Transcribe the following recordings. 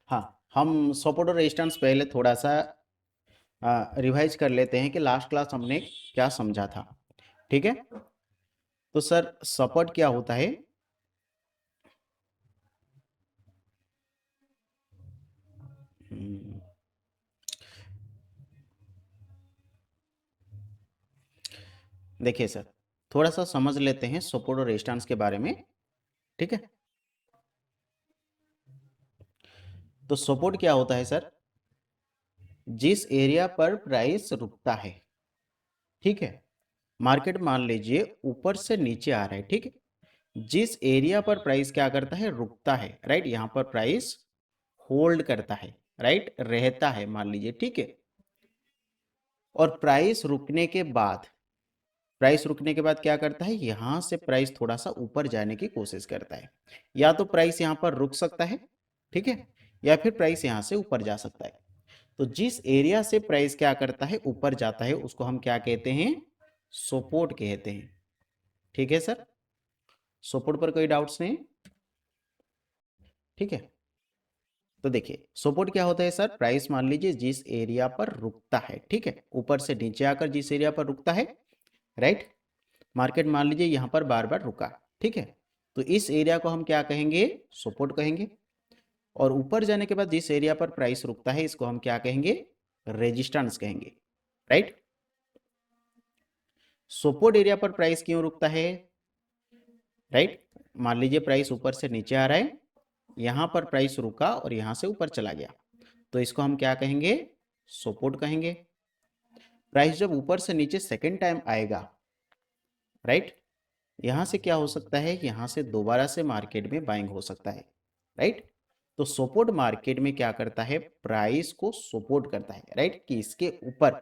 हाँ, हम सपोर्ट और रेजिस्टेंस पहले थोड़ा सा रिवाइज कर लेते हैं कि लास्ट क्लास हमने क्या समझा था। ठीक है, तो सर सपोर्ट क्या होता है? हम्म, देखिए सर, थोड़ा सा समझ लेते हैं सपोर्ट और रेजिस्टेंस के बारे में। ठीक है, तो सपोर्ट क्या होता है सर? जिस एरिया पर प्राइस रुकता है, ठीक है, मार्केट मान लीजिए ऊपर से नीचे आ रहा है, ठीक है, जिस एरिया पर प्राइस क्या करता है, रुकता है, राइट, यहाँ पर प्राइस होल्ड करता है, राइट, रहता है मान लीजिए, ठीक है। और प्राइस रुकने के बाद क्या करता है, यहां से प्राइस थोड़ा सा ऊपर जाने की कोशिश करता है। या तो प्राइस यहां पर रुक सकता है, ठीक है, या फिर प्राइस यहां से ऊपर जा सकता है। तो जिस एरिया से प्राइस क्या करता है, ऊपर जाता है, उसको हम क्या कहते हैं, सपोर्ट कहते हैं। ठीक है सर, सपोर्ट पर कोई डाउट्स नहीं? ठीक है, तो देखिए सपोर्ट क्या होता है सर, प्राइस मान लीजिए जिस एरिया पर रुकता है, ठीक है, ऊपर से नीचे आकर जिस एरिया पर रुकता है, राइट, मार्केट मान लीजिए यहाँ पर बार बार रुका, ठीक है, तो इस एरिया को हम क्या कहेंगे, सपोर्ट कहेंगे। और ऊपर जाने के बाद जिस एरिया पर प्राइस रुकता है, इसको हम क्या कहेंगे, रेजिस्टेंस कहेंगे, राइट। सपोर्ट एरिया पर प्राइस क्यों रुकता है, राइट, मान लीजिए प्राइस ऊपर से नीचे आ रहा है, यहां पर प्राइस रुका और यहां से ऊपर चला गया, तो इसको हम क्या कहेंगे, सपोर्ट कहेंगे। प्राइस जब ऊपर से नीचे सेकेंड टाइम आएगा, राइट, यहां से क्या हो सकता है, यहां से दोबारा से मार्केट में बाइंग हो सकता है, राइट। तो सपोर्ट मार्केट में क्या करता है, प्राइस को सपोर्ट करता है, राइट, कि इसके ऊपर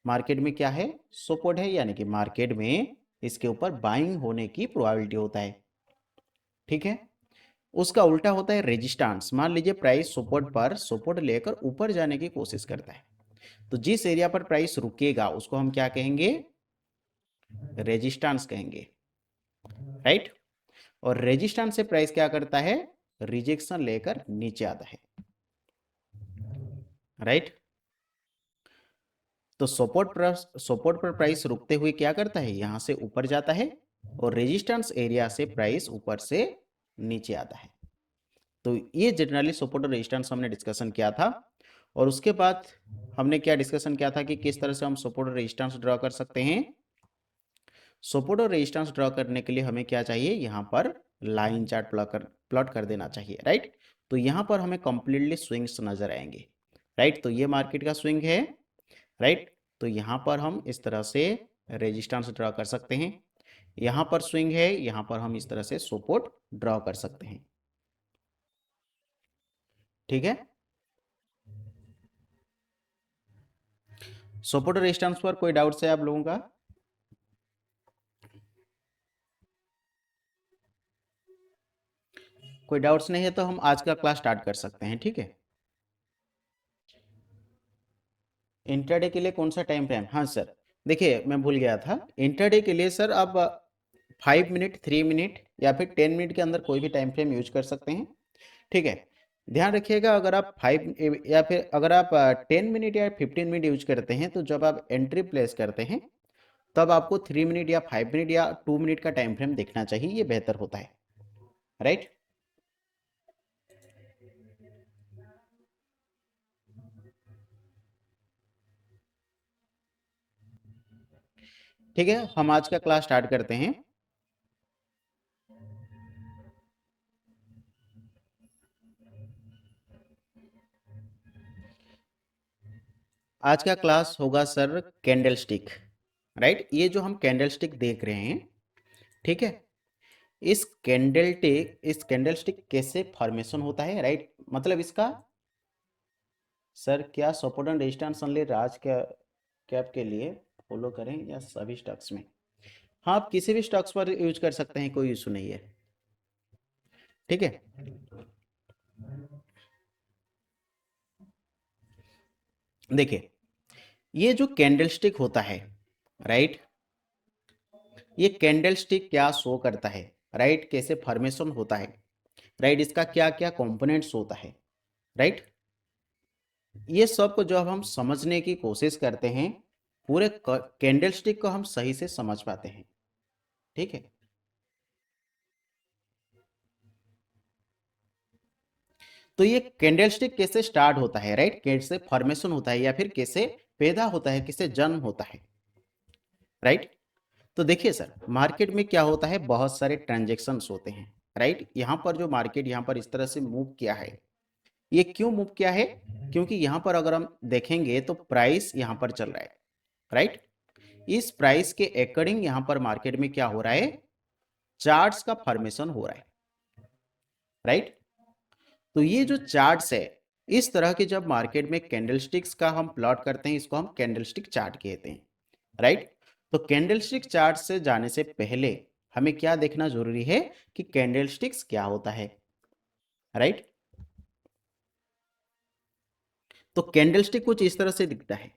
मार्केट में क्या है, सपोर्ट है, यानी कि मार्केट में इसके ऊपर बाइंग होने की प्रोबेबिलिटी होता है। ठीक है, उसका उल्टा होता है रेजिस्टेंस। मान लीजिए प्राइस सपोर्ट पर सपोर्ट लेकर ऊपर जाने की कोशिश करता है, तो जिस एरिया पर प्राइस रुकेगा उसको हम क्या कहेंगे, रेजिस्टेंस कहेंगे, राइट। और रेजिस्टेंस से प्राइस क्या करता है, रिजेक्शन लेकर नीचे आता है, राइट। तो सपोर्ट पर प्राइस रुकते हुए क्या करता है, यहां से ऊपर जाता है, और रेजिस्टेंस एरिया से प्राइस ऊपर से नीचे आता है। तो ये जनरली सपोर्ट और रेजिस्टेंस हमने डिस्कशन किया था। और उसके बाद हमने क्या डिस्कशन किया था कि किस तरह से हम सपोर्ट और रेजिस्टेंस ड्रॉ कर सकते हैं। सपोर्ट और रेजिस्टेंस ड्रॉ करने के लिए हमें क्या चाहिए, यहाँ पर लाइन चार्ट प्लॉट कर देना चाहिए, राइट। तो यहाँ पर हमें कंप्लीटली स्विंग्स नजर आएंगे, राइट। तो ये मार्केट का स्विंग है, राइट। तो यहाँ पर हम इस तरह से रेजिस्टेंस ड्रॉ कर सकते हैं, यहाँ पर स्विंग है, यहाँ पर हम इस तरह से सपोर्ट ड्रॉ कर सकते हैं। ठीक है, सपोर्ट और रेजिस्टेंस पर कोई डाउट्स है आप लोगों का? कोई डाउट्स नहीं है तो हम आज का क्लास स्टार्ट कर सकते हैं, ठीक है। इंटरडे के लिए कौन सा टाइम फ्रेम, हाँ सर, देखिए मैं भूल गया था, इंटरडे के लिए सर आप 5 मिनट, 3 मिनट या फिर 10 मिनट के अंदर कोई भी टाइम फ्रेम यूज कर सकते हैं, ठीक है। ध्यान रखिएगा, अगर आप 5 या फिर अगर आप 10 मिनट या 15 मिनट यूज करते हैं, तो जब आप एंट्री प्लेस करते हैं तब आपको 3 मिनट या 5 मिनट या 2 मिनट का टाइम फ्रेम देखना चाहिए, ये बेहतर होता है, राइट। ठीक है, हम आज का क्लास स्टार्ट करते हैं। आज का क्लास होगा सर कैंडल स्टिक, राइट। ये जो हम कैंडल स्टिक देख रहे हैं, ठीक है, इस कैंडल स्टिक कैसे फॉर्मेशन होता है, राइट, मतलब इसका सर क्या support and resistance only Raj cap के लिए फॉलो करें या सभी स्टॉक्स में? हाँ, आप किसी भी स्टॉक्स पर यूज कर सकते हैं, कोई इशू नहीं है, ठीक है। देखिए ये जो कैंडल स्टिक होता है, राइट, ये कैंडल स्टिक क्या शो करता है, राइट, कैसे फॉर्मेशन होता है, राइट, इसका क्या क्या कंपोनेंट्स होता है, राइट। ये सब को जब हम समझने की कोशिश करते हैं, पूरे कैंडलस्टिक को हम सही से समझ पाते हैं। ठीक है, तो ये कैंडलस्टिक कैसे स्टार्ट होता है, राइट, कैसे फॉर्मेशन होता है या फिर कैसे पैदा होता है, कैसे जन्म होता है, राइट। तो देखिए सर, मार्केट में क्या होता है, बहुत सारे ट्रांजेक्शन्स होते हैं, राइट। यहाँ पर जो मार्केट यहाँ पर इस तरह से मूव किया है, ये क्यों मूव किया है, क्योंकि यहाँ पर अगर हम देखेंगे तो प्राइस यहाँ पर चल रहा है, राइट। इस प्राइस के अकॉर्डिंग यहाँ पर मार्केट में क्या हो रहा है, चार्ट्स का फॉर्मेशन हो रहा है, राइट। तो ये जो चार्ट्स है, इस तरह के जब मार्केट में कैंडलस्टिक्स का हम प्लॉट करते हैं, इसको हम कैंडलस्टिक चार्ट कहते हैं, राइट। तो कैंडलस्टिक चार्ट से जाने से पहले हमें क्या देखना जरूरी है कि कैंडलस्टिक्स क्या होता है, राइट। तो कैंडलस्टिक कुछ इस तरह से दिखता है,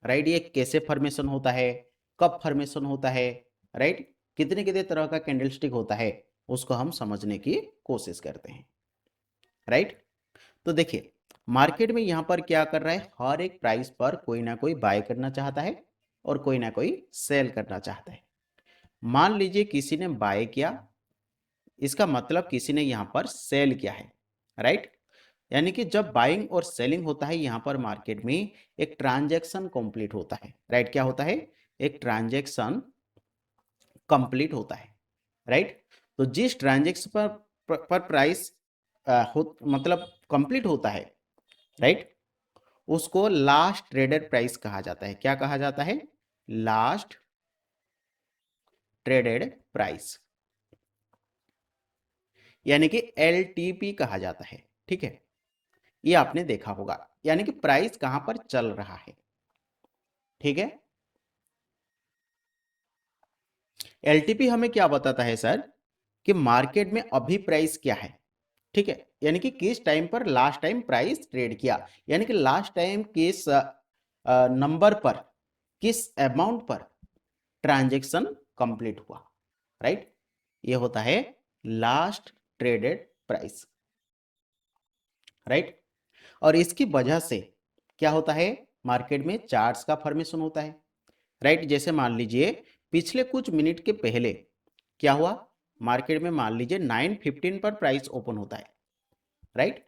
राइट। ये कैसे फॉर्मेशन होता है, कब फॉर्मेशन होता है, राइट, कितने कितने तरह का कैंडलस्टिक होता है, उसको हम समझने की कोशिश करते हैं, राइट। तो देखिए, मार्केट में यहां पर क्या कर रहा है, हर एक प्राइस पर कोई ना कोई बाय करना चाहता है और कोई ना कोई सेल करना चाहता है। मान लीजिए किसी ने बाय किया, इसका मतलब किसी ने यहां पर सेल किया है, राइट। यानी कि जब बाइंग और सेलिंग होता है यहां पर मार्केट में, एक ट्रांजैक्शन कंप्लीट होता है, राइट। क्या होता है, एक ट्रांजैक्शन कंप्लीट होता है, राइट। तो जिस ट्रांजैक्शन पर प्राइस मतलब कंप्लीट होता है, राइट, उसको लास्ट ट्रेडेड प्राइस कहा जाता है। क्या कहा जाता है, लास्ट ट्रेडेड प्राइस, यानी कि एलटीपी कहा जाता है, ठीक है। ये आपने देखा होगा, यानी कि प्राइस कहां पर चल रहा है, ठीक है। एलटीपी हमें क्या बताता है सर, कि मार्केट में अभी प्राइस क्या है, ठीक है। यानी कि किस टाइम पर लास्ट टाइम प्राइस ट्रेड किया, यानी कि लास्ट टाइम किस नंबर पर, किस अमाउंट पर ट्रांजैक्शन कंप्लीट हुआ, राइट। ये होता है लास्ट ट्रेडेड प्राइस, राइट। और इसकी वजह से क्या होता है, मार्केट में चार्ट्स का फॉर्मेशन होता है, राइट। जैसे मान लीजिए पिछले कुछ मिनट के पहले क्या हुआ, मार्केट में मान लीजिए 9:15 पर प्राइस ओपन होता है, राइट।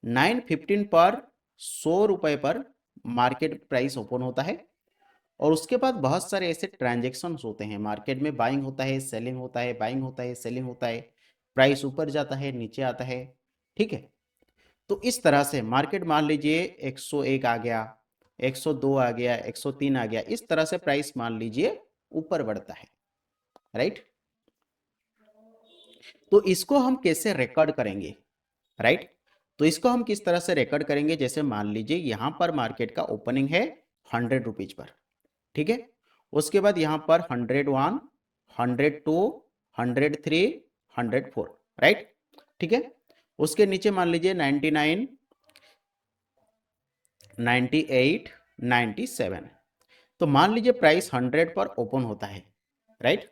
9:15 पर 100 रुपए पर मार्केट प्राइस ओपन होता है। और उसके बाद बहुत सारे ऐसे ट्रांजेक्शन्स होते हैं मार्केट में, बाइंग होता है, सेलिंग होता है, बाइंग होता है, सेलिंग होता है, प्राइस ऊपर जाता है, नीचे आता है, ठीक है। तो इस तरह से मार्केट मान लीजिए 101 आ गया, 102 आ गया, 103 आ गया, इस तरह से प्राइस मान लीजिए ऊपर बढ़ता है, राइट। तो इसको हम कैसे रिकॉर्ड करेंगे, राइट। तो इसको हम किस तरह से रिकॉर्ड करेंगे, जैसे मान लीजिए यहां पर मार्केट का ओपनिंग है 100 रुपीज पर, ठीक है। उसके बाद यहां पर 101, 102, 103, 104, राइट, ठीक है। उसके नीचे मान लीजिए 99, 98, 97। तो मान लीजिए प्राइस 100 पर ओपन होता है, राइट।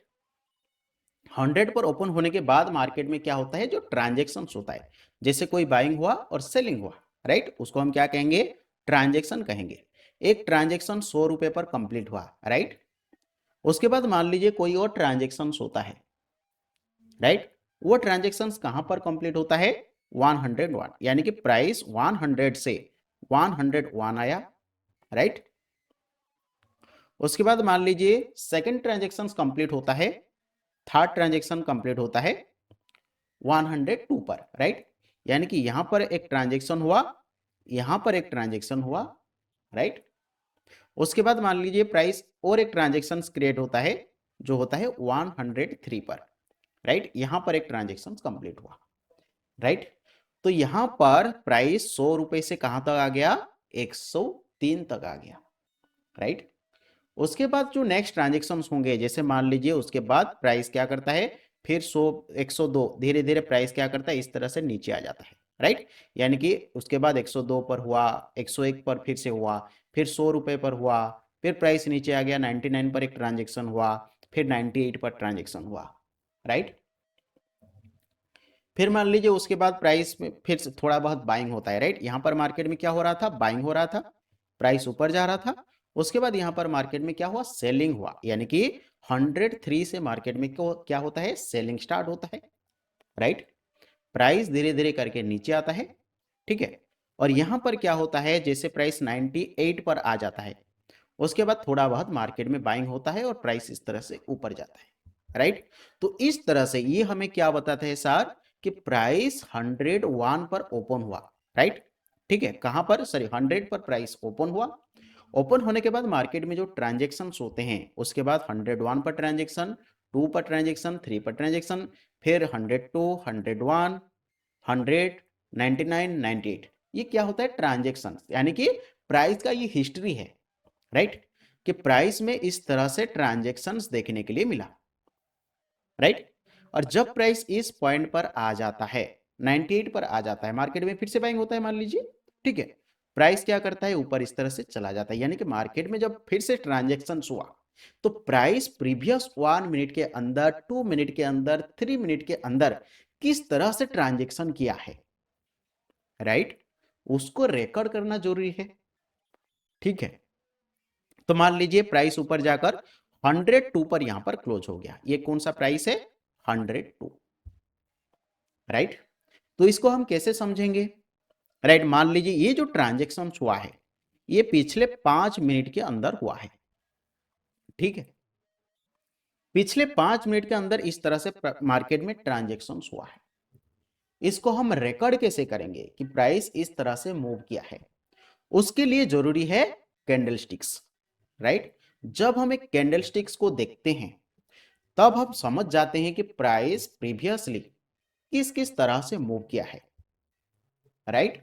100 पर ओपन होने के बाद मार्केट में क्या होता है, जो ट्रांजेक्शन होता है, जैसे कोई बाइंग हुआ और सेलिंग हुआ, राइट, उसको हम क्या कहेंगे, ट्रांजेक्शन कहेंगे। एक ट्रांजेक्शन 100 रुपए पर कंप्लीट हुआ, राइट। उसके बाद मान लीजिए कोई और ट्रांजेक्शन होता है, राइट। वो ट्रांजेक्शन कहां पर कंप्लीट होता है, 101, यानी कि प्राइस 100 से 101 आया, राइट। उसके बाद मान लीजिए सेकंड ट्रांजेक्शन कंप्लीट होता है, थर्ड ट्रांजेक्शन कंप्लीट होता है 102 पर, राइट। यानी कि यहां पर एक ट्रांजेक्शन हुआ, यहां पर एक ट्रांजेक्शन हुआ, राइट। उसके बाद मान लीजिए प्राइस और एक ट्रांजेक्शन क्रिएट होता है, जो होता है 103 पर, राइट। यहां पर एक ट्रांजेक्शन कंप्लीट हुआ, राइट। तो यहां पर प्राइस 100 रुपए से कहां तक आ गया, 103 तक आ गया, राइट। उसके बाद जो नेक्स्ट ट्रांजेक्शन होंगे, जैसे मान लीजिए उसके बाद प्राइस क्या करता है, फिर 100, 102, धीरे धीरे प्राइस क्या करता है, इस तरह से नीचे आ जाता है, राइट। यानी कि उसके बाद 102 पर हुआ, 101 पर फिर से हुआ, फिर 100 रुपए पर हुआ, फिर प्राइस नीचे आ गया, 99 पर एक ट्रांजेक्शन हुआ, फिर 98 पर ट्रांजेक्शन हुआ, राइट। फिर मान लीजिए उसके बाद प्राइस में फिर से थोड़ा बहुत बाइंग होता है, राइट। यहाँ पर मार्केट में क्या हो रहा था, बाइंग हो रहा था, प्राइस ऊपर जा रहा था। उसके बाद यहाँ पर मार्केट में क्या हुआ, सेलिंग हुआ, यानी कि 103 से मार्केट में क्या होता है, सेलिंग स्टार्ट होता है, राइट। प्राइस धीरे धीरे करके नीचे आता है, ठीक है। और यहाँ पर क्या होता है, जैसे प्राइस 98 पर आ जाता है, उसके बाद थोड़ा बहुत मार्केट में बाइंग होता है और प्राइस इस तरह से ऊपर जाता है, राइट। तो इस तरह से ये हमें क्या बताते हैं सर, कि प्राइस 101 पर ओपन हुआ, राइट। ठीक है, कहां पर, सॉरी 100 पर प्राइस ओपन हुआ। ओपन होने के बाद मार्केट में जो ट्रांजेक्शन होते हैं, उसके बाद 101 per transaction, 2 per transaction, 3 per transaction, फिर 102, 101, 100, 99, 98, ये क्या होता है, ट्रांजेक्शन, यानी कि प्राइस का ये हिस्ट्री है, राइट। कि प्राइस में इस तरह से ट्रांजेक्शन्स देखने के लिए मिला, राइट। और जब प्राइस इस पॉइंट पर आ जाता है, 98 पर आ जाता है, मार्केट में फिर से बाइंग होता है मान लीजिए, ठीक है। प्राइस क्या करता है, ऊपर इस तरह से चला जाता है, यानी कि मार्केट में जब फिर से ट्रांजेक्शन हुआ, तो प्राइस प्रीवियस 1 मिनट के अंदर, 2 मिनट के अंदर, 3 मिनट के अंदर किस तरह से ट्रांजेक्शन किया है, राइट, उसको रिकॉर्ड करना जरूरी है, ठीक है। तो मान लीजिए प्राइस ऊपर जाकर 102 पर यहां पर क्लोज हो गया, ये कौन सा प्राइस है, 102, राइट। तो इसको हम कैसे समझेंगे, राइट। मान लीजिए ये जो ट्रांजेक्शन हुआ है, ये पिछले 5 मिनट के अंदर हुआ है, ठीक है। पिछले 5 मिनट के अंदर इस तरह से मार्केट में ट्रांजेक्शन हुआ है। इसको हम रिकॉर्ड कैसे करेंगे कि प्राइस इस तरह से मूव किया है, उसके लिए जरूरी है कैंडलस्टिक्स, राइट। जब हम एक कैंडलस्टिक्स को देखते हैं, तब हम समझ जाते हैं कि प्राइस प्रीवियसली किस किस तरह से मूव किया है, राइट।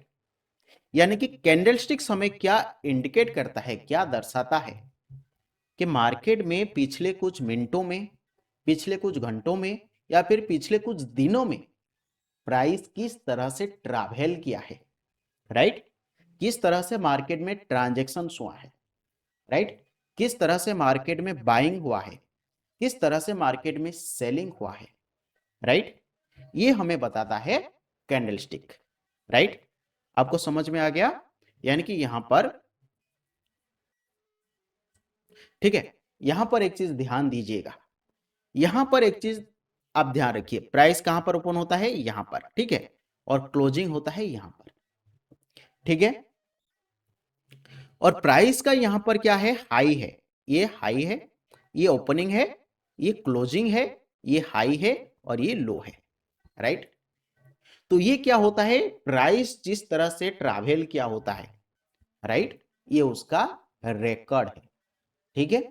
यानी कि कैंडलस्टिक्स हमें क्या इंडिकेट करता है, क्या दर्शाता है, कि मार्केट में पिछले कुछ मिनटों में, पिछले कुछ घंटों में, या फिर पिछले कुछ दिनों में प्राइस किस तरह से ट्रैवल किया है, राइट। किस तरह से मार्केट में ट्रांजैक्शन हुआ है, राइट। किस तरह से मार्केट में बाइंग हुआ है, किस तरह से मार्केट में सेलिंग हुआ है, राइट। ये हमें बताता है कैंडलस्टिक, राइट। आपको समझ में आ गया, यानी कि यहां पर, ठीक है। यहां पर एक चीज ध्यान दीजिएगा, यहां पर एक चीज आप ध्यान रखिए, प्राइस कहां पर ओपन होता है, यहां पर, ठीक है। और क्लोजिंग होता है यहां पर, ठीक है। और प्राइस का यहां पर क्या है, हाई है, ये हाई है, ये ओपनिंग है, ये क्लोजिंग है, ये हाई है, और ये लो है, राइट। तो ये क्या होता है, प्राइस जिस तरह से ट्रैवल किया होता है, राइट, ये उसका रिकॉर्ड है, ठीक है।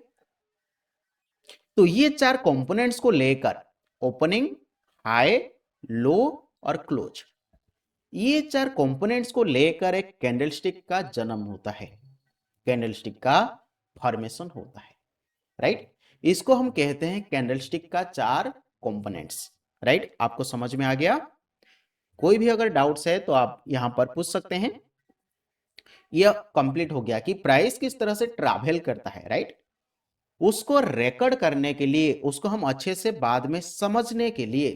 तो ये चार कंपोनेंट्स को लेकर, ओपनिंग, हाई, लो और क्लोज, ये चार कंपोनेंट्स को लेकर एक कैंडलस्टिक का जन्म होता है, कैंडलस्टिक का फॉर्मेशन होता है, राइट। इसको हम कहते हैं कैंडलस्टिक का चार कंपोनेंट्स, राइट। आपको समझ में आ गया, कोई भी अगर डाउट्स है तो आप यहां पर पूछ सकते हैं। यह कंप्लीट हो गया कि प्राइस किस तरह से ट्रैवल करता है, राइट। उसको रिकॉर्ड करने के लिए, उसको हम अच्छे से बाद में समझने के लिए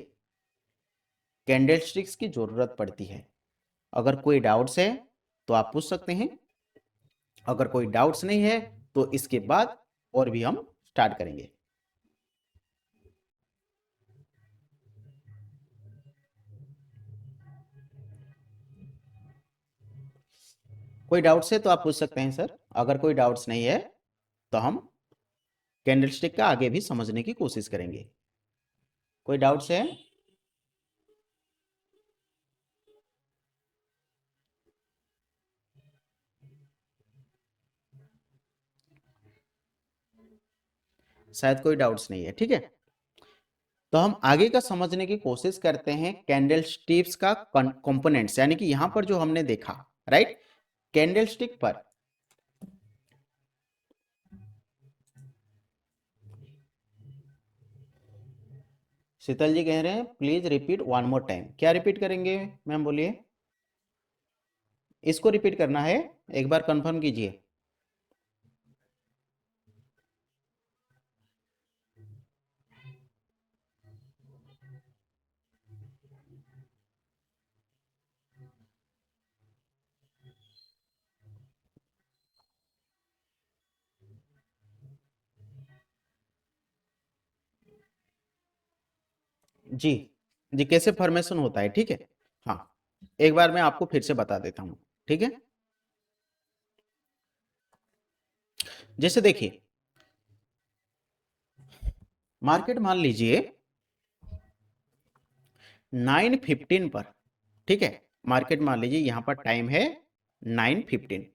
कैंडलस्टिक्स की जरूरत पड़ती है। अगर कोई डाउट्स है तो आप पूछ सकते हैं, अगर कोई डाउट्स नहीं है तो इसके बाद और भी हम स्टार्ट करेंगे। कोई डाउट्स है तो आप पूछ सकते हैं सर, अगर कोई डाउट्स नहीं है तो हम कैंडलस्टिक का आगे भी समझने की कोशिश करेंगे। कोई डाउट्स है, शायद कोई डाउट्स नहीं है, ठीक है। तो हम आगे का समझने की कोशिश करते हैं कैंडल स्टिक्स का कंपोनेंट्स, यानी कि यहां पर जो हमने देखा, राइट। कैंडल स्टिक पर शीतल जी कह रहे हैं please repeat one more time, क्या रिपीट करेंगे मैम, बोलिए। इसको रिपीट करना है, एक बार कंफर्म कीजिए। जी जी, कैसे फॉर्मेशन होता है, ठीक है। हाँ, एक बार मैं आपको फिर से बता देता हूँ, ठीक है। जैसे देखिए, मार्केट मान लीजिए 9:15 पर, ठीक है। मार्केट मान लीजिए यहाँ पर टाइम है 9:15,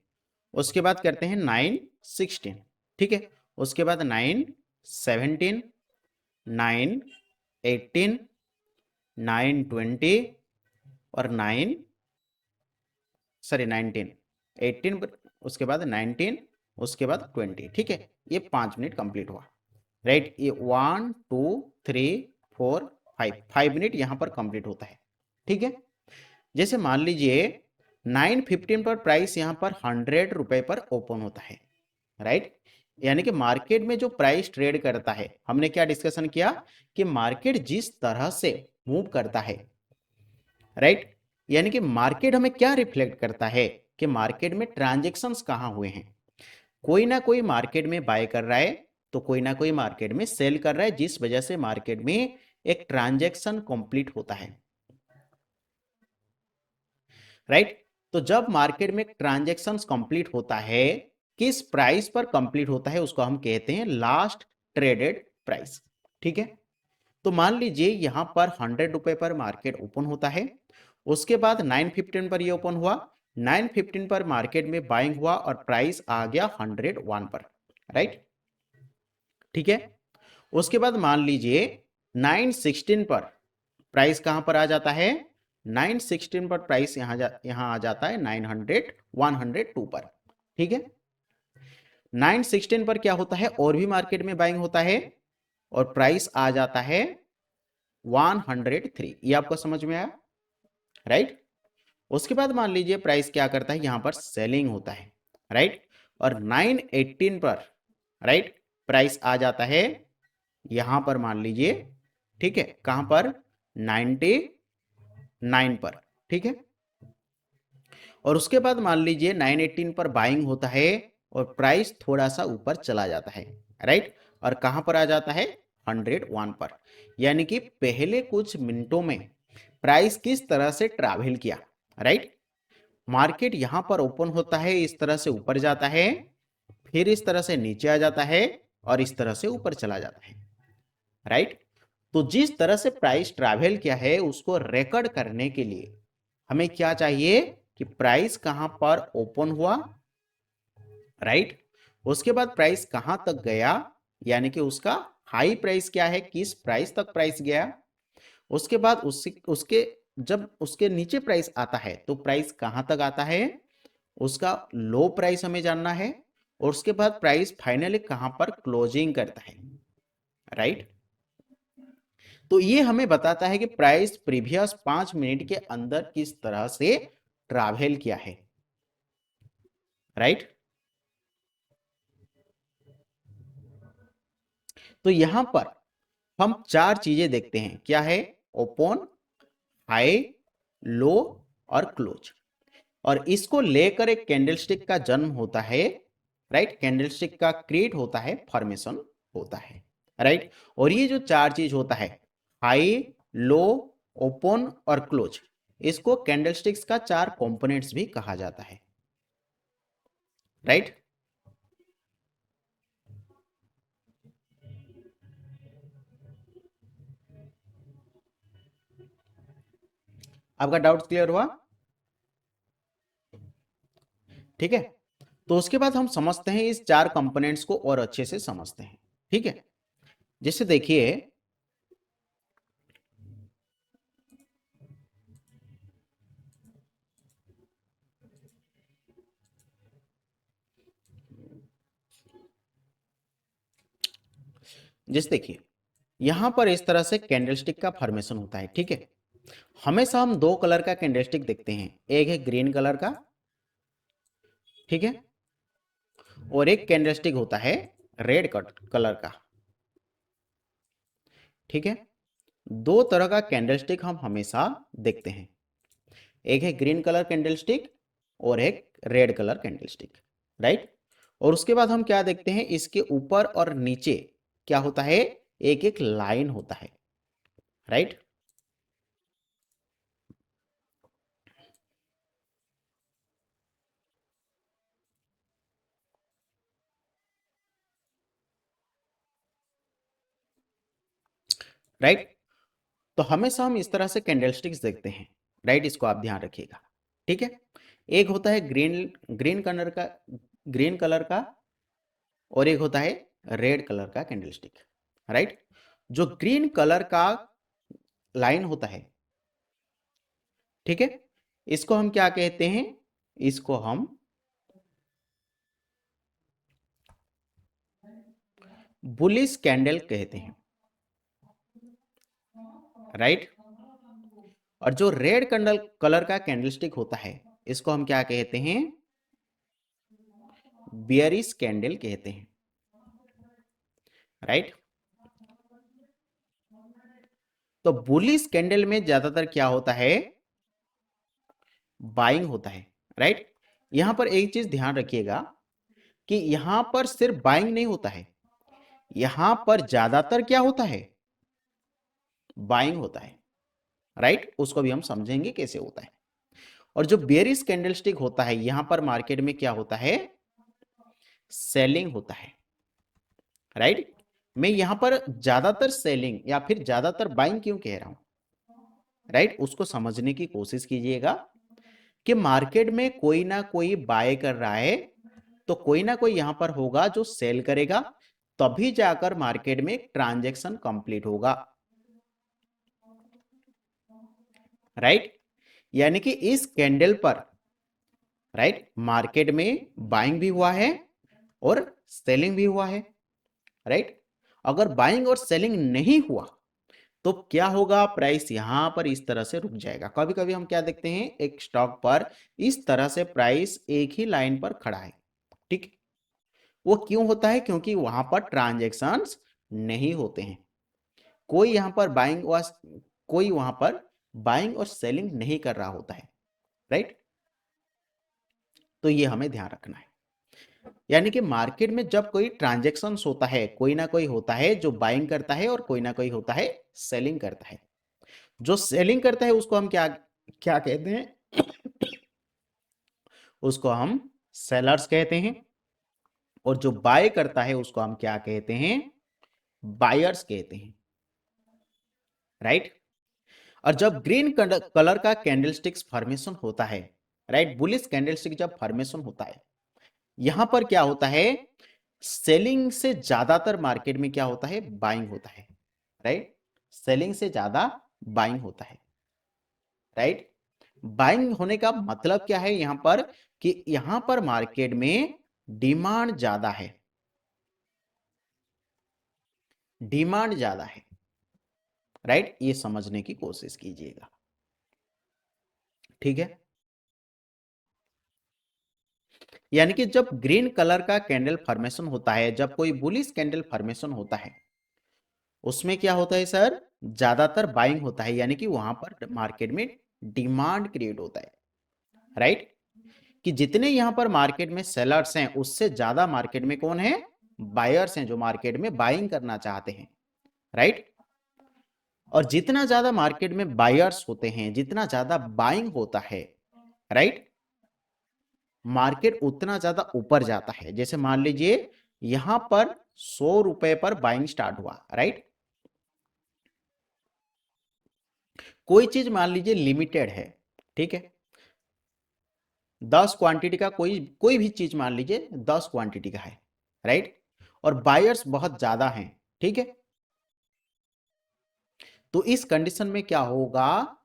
उसके बाद करते हैं 9:16, ठीक है। उसके बाद 9:17, 9:18, 9:20 और 19, 18 पर, उसके बाद 19, उसके बाद 20, ठीक है। ये 5 मिनट कंप्लीट हुआ, राइट। ये 1 2 3 4 5 मिनट यहाँ पर कंप्लीट होता है, ठीक है। जैसे मान लीजिए 9:15 पर प्राइस यहाँ पर 100 रुपए पर ओपन होता है, राइट। यानी कि मार्केट में जो प्राइस ट्रेड करता है, हमने क्या डिस्कशन किया कि मार्केट जिस तरह से मूव करता है, राइट, यानी कि मार्केट हमें क्या रिफ्लेक्ट करता है कि मार्केट में ट्रांजेक्शन्स कहाँ हुए हैं। कोई ना कोई मार्केट में बाय कर रहा है, तो कोई ना कोई मार्केट में सेल कर रहा है, जिस वजह से मार्केट में एक ट्रांजैक्शन कंप्लीट होता है, राइट। तो जब मार्केट में ट्रांजैक्शन कंप्लीट होता है, किस प्राइस पर कंप्लीट होता है, उसको हम कहते हैं लास्ट ट्रेडेड प्राइस, ठीक है। तो मान लीजिए यहां पर 100 रुपए पर मार्केट ओपन होता है, उसके बाद 9:15 पर ये ओपन हुआ, 9:15 पर मार्केट में बाइंग हुआ और प्राइस आ गया 101 पर, राइट, ठीक है। उसके बाद मान लीजिए 9:16 पर प्राइस कहां पर आ जाता है, 9:16 पर प्राइस यहां आ जाता है 102 पर, ठीक है। 9:16 पर क्या होता है, और भी मार्केट में बाइंग होता है और प्राइस आ जाता है 103। ये आपको समझ में आया, राइट। उसके बाद मान लीजिए प्राइस क्या करता है, यहां पर सेलिंग होता है, राइट। और 9:18 पर, राइट, प्राइस आ जाता है यहां पर मान लीजिए, ठीक है, कहां पर, 99 पर, ठीक है। और उसके बाद मान लीजिए 9:18 पर बाइंग होता है और प्राइस थोड़ा सा ऊपर चला जाता है, राइट। और कहां पर आ जाता है, 101 पर। यानी कि पहले कुछ मिनटों में प्राइस किस तरह से ट्रैवल किया, राइट। मार्केट यहां पर ओपन होता है, इस तरह से ऊपर जाता है, फिर इस तरह से नीचे आ जाता है और इस तरह से ऊपर चला जाता है, राइट। तो जिस तरह से प्राइस ट्रैवल किया है उसको रिकॉर्ड करने के लिए हमें क्या चाहिए कि प्राइस कहां पर ओपन हुआ, राइट। उसके बाद प्राइस कहां तक गया, यानी कि उसका हाई प्राइस क्या है, किस प्राइस तक प्राइस गया। उसके बाद उसके जब उसके नीचे प्राइस आता है तो प्राइस कहां तक आता है, उसका लो प्राइस हमें जानना है। और उसके बाद प्राइस फाइनली कहां पर क्लोजिंग करता है, राइट। तो ये हमें बताता है कि प्राइस प्रीवियस 5 मिनट के अंदर किस तरह से ट्रैवल किया है, राइट। तो यहां पर हम 4 चीजें देखते हैं, क्या है, ओपन, हाई, लो और क्लोज। और इसको लेकर एक कैंडलस्टिक का जन्म होता है, राइट। कैंडलस्टिक का क्रिएट होता है, फॉर्मेशन होता है, राइट। और ये जो 4 चीज होता है, हाई, लो, ओपन और क्लोज, इसको कैंडलस्टिक्स का 4 कंपोनेंट्स भी कहा जाता है, राइट। आपका डाउट क्लियर हुआ, ठीक है। तो उसके बाद हम समझते हैं इस 4 कंपोनेंट्स को और अच्छे से समझते हैं, ठीक है। जैसे देखिए, यहां पर इस तरह से कैंडलस्टिक का फॉर्मेशन होता है, ठीक है। हमेशा हम 2 कलर का कैंडलस्टिक देखते हैं, एक है ग्रीन कलर का, ठीक है, और एक कैंडलस्टिक होता है रेड कलर का, ठीक है। 2 तरह का कैंडलस्टिक हम हमेशा देखते हैं, एक है ग्रीन कलर कैंडलस्टिक और एक रेड कलर कैंडलस्टिक, राइट। और उसके बाद हम क्या देखते हैं, इसके ऊपर और नीचे क्या होता है, एक एक लाइन होता है, राइट। राइट। तो हमेशा हम इस तरह से कैंडलस्टिक्स देखते हैं, राइट, इसको आप ध्यान रखिएगा, ठीक है। एक होता है ग्रीन ग्रीन कलर का और एक होता है रेड कलर का कैंडलस्टिक, राइट। जो ग्रीन कलर का लाइन होता है, ठीक है, इसको हम क्या कहते हैं, इसको हम बुलिश कैंडल कहते हैं, राइट। और जो रेड कलर का कैंडलस्टिक होता है, इसको हम क्या कहते हैं, बियरिश कैंडल कहते हैं, राइट। तो बुलिश कैंडल में ज्यादातर क्या होता है, बाइंग होता है, राइट। यहां पर एक चीज ध्यान रखिएगा कि यहां पर सिर्फ बाइंग नहीं होता है, यहां पर ज्यादातर क्या होता है, बाइंग होता है, राइट। उसको भी हम समझेंगे कैसे होता है। और जो बेयरिश कैंडलस्टिक होता है, यहां पर मार्केट में क्या होता है, सेलिंग होता है, राइट। मैं यहां पर ज्यादातर सेलिंग या फिर ज्यादातर बाइंग क्यों कह रहा हूं, राइट, उसको समझने की कोशिश कीजिएगा कि मार्केट में कोई ना कोई बाय कर रहा है, तो कोई ना कोई यहां पर होगा जो सेल करेगा, तभी जाकर मार्केट में ट्रांजैक्शन कंप्लीट होगा, राइट। यानी कि इस कैंडल पर, राइट, मार्केट में बाइंग भी हुआ है और सेलिंग भी हुआ है, राइट। अगर बाइंग और सेलिंग नहीं हुआ तो क्या होगा, प्राइस यहां पर इस तरह से रुक जाएगा। कभी कभी हम क्या देखते हैं, एक स्टॉक पर इस तरह से प्राइस एक ही लाइन पर खड़ा है, ठीक। वो क्यों होता है, क्योंकि वहां पर ट्रांजैक्शंस नहीं होते हैं, कोई यहां पर कोई वहां पर बाइंग और सेलिंग नहीं कर रहा होता है, राइट। तो ये हमें ध्यान रखना है। यानी कि मार्केट में जब कोई ट्रांजैक्शन होता है, कोई ना कोई होता है जो बाइंग करता है और कोई ना कोई होता है सेलिंग करता है। जो सेलिंग करता है उसको हम क्या क्या कहते हैं, उसको हम सेलर्स कहते हैं। और जो बाय करता है उसको हम क्या कहते हैं, बायर्स कहते हैं, राइट। और जब ग्रीन कलर का कैंडलस्टिक्स फॉर्मेशन होता है, राइट, बुलिश कैंडलस्टिक जब फॉर्मेशन होता है, यहां पर क्या होता है, सेलिंग से ज्यादातर मार्केट में क्या होता है, बाइंग होता है, राइट। सेलिंग से ज्यादा बाइंग होता है, राइट। बाइंग होने का मतलब क्या है यहां पर, कि यहां पर मार्केट में डिमांड ज्यादा है, डिमांड ज्यादा है, राइट। ये समझने की कोशिश कीजिएगा, ठीक है। यानी कि जब ग्रीन कलर का कैंडल फॉर्मेशन होता है, जब कोई बुलिश कैंडल फॉर्मेशन होता है, उसमें क्या होता है सर, ज्यादातर बाइंग होता है, यानी कि वहां पर मार्केट में डिमांड क्रिएट होता है, राइट। कि जितने यहां पर मार्केट में सेलर्स हैं, उससे ज्यादा मार्केट में कौन है, बायर्स हैं, जो मार्केट में बाइंग करना चाहते हैं, राइट। और जितना ज्यादा मार्केट में बायर्स होते हैं, जितना ज्यादा बाइंग होता है, राइट, मार्केट उतना ज्यादा ऊपर जाता है। जैसे मान लीजिए यहां पर 100 रुपए पर बाइंग स्टार्ट हुआ, राइट। कोई चीज मान लीजिए लिमिटेड है, ठीक है, 10 क्वांटिटी का कोई कोई भी चीज मान लीजिए 10 क्वांटिटी का है, राइट। और बायर्स बहुत ज्यादा हैं, ठीक है। तो इस कंडीशन में क्या होगा,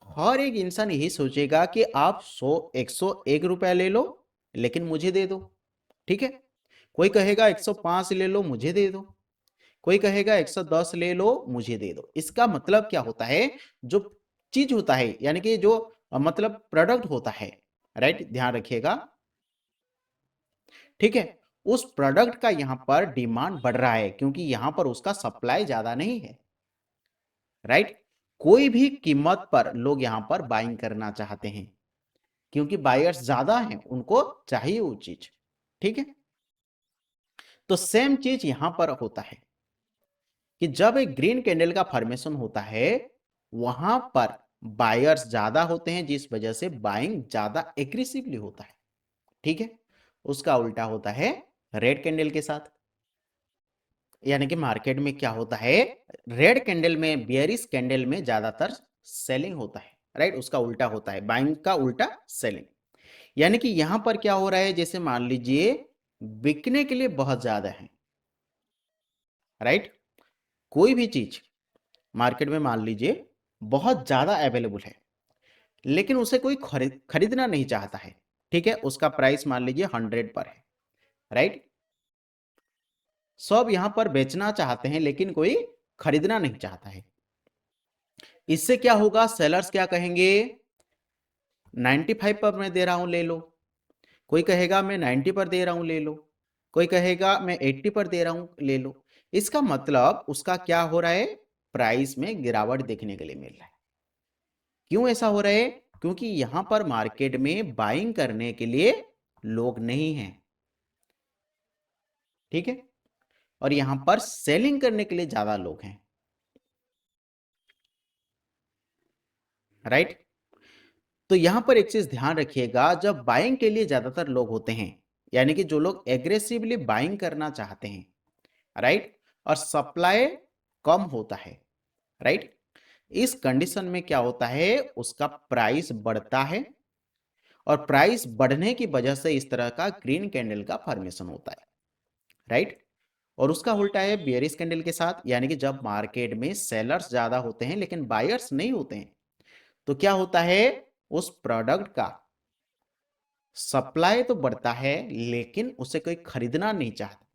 हर एक इंसान यही सोचेगा कि आप 101 रुपया ले लो लेकिन मुझे दे दो, ठीक है। कोई कहेगा 105 ले लो मुझे दे दो, कोई कहेगा 110 ले लो मुझे दे दो। इसका मतलब क्या होता है, जो चीज होता है, यानी कि जो मतलब प्रोडक्ट होता है, राइट, ध्यान रखिएगा, ठीक है, उस प्रोडक्ट का यहां पर डिमांड बढ़ रहा है क्योंकि यहां पर उसका सप्लाई ज्यादा नहीं है, राइट। कोई भी कीमत पर लोग यहां पर बाइंग करना चाहते हैं क्योंकि बायर्स ज्यादा हैं, उनको चाहिए वो चीज, ठीक है। तो सेम चीज यहां पर होता है कि जब एक ग्रीन कैंडल का फॉर्मेशन होता है, वहां पर बायर्स ज्यादा होते हैं, जिस वजह से बाइंग ज्यादा एग्रेसिवली होता है, ठीक है। उसका उल्टा होता है रेड कैंडल के साथ, यानी कि मार्केट में क्या होता है, रेड कैंडल में, बियरिश कैंडल में ज्यादातर सेलिंग होता है, राइट, उसका उल्टा होता है, बाइंग का उल्टा सेलिंग। यानी कि यहां पर क्या हो रहा है, जैसे मान लीजिए बिकने के लिए बहुत ज्यादा है, राइट, कोई भी चीज मार्केट में मान लीजिए बहुत ज्यादा अवेलेबल है, लेकिन उसे कोई खरीदना नहीं चाहता है, ठीक है, उसका प्राइस मान लीजिए 100 पर है, राइट, सब यहां पर बेचना चाहते हैं लेकिन कोई खरीदना नहीं चाहता है। इससे क्या होगा, सेलर्स क्या कहेंगे, 95 पर मैं दे रहा हूं ले लो, कोई कहेगा मैं 90 पर दे रहा हूं ले लो, कोई कहेगा मैं 80 पर दे रहा हूं ले लो। इसका मतलब उसका क्या हो रहा है, प्राइस में गिरावट देखने के लिए मिल रहा है। क्यों ऐसा हो रहा है, क्योंकि यहां पर मार्केट में बाइंग करने के लिए लोग नहीं हैं, ठीक है, और यहां पर सेलिंग करने के लिए ज्यादा लोग हैं, राइट। तो यहां पर एक चीज ध्यान रखिएगा, जब बाइंग के लिए ज्यादातर लोग होते हैं, यानी कि जो लोग एग्रेसिवली बाइंग करना चाहते हैं, राइट, और सप्लाई कम होता है, राइट, इस कंडीशन में क्या होता है, उसका प्राइस बढ़ता है, और प्राइस बढ़ने की वजह से इस तरह का ग्रीन कैंडल का फॉर्मेशन होता है, राइट। और उसका उल्टा है बियरिश कैंडल के साथ, यानी कि जब मार्केट में सेलर्स ज्यादा होते हैं लेकिन बायर्स नहीं होते हैं, तो क्या होता है, उस प्रोडक्ट का सप्लाई तो बढ़ता है लेकिन उसे कोई खरीदना नहीं चाहता,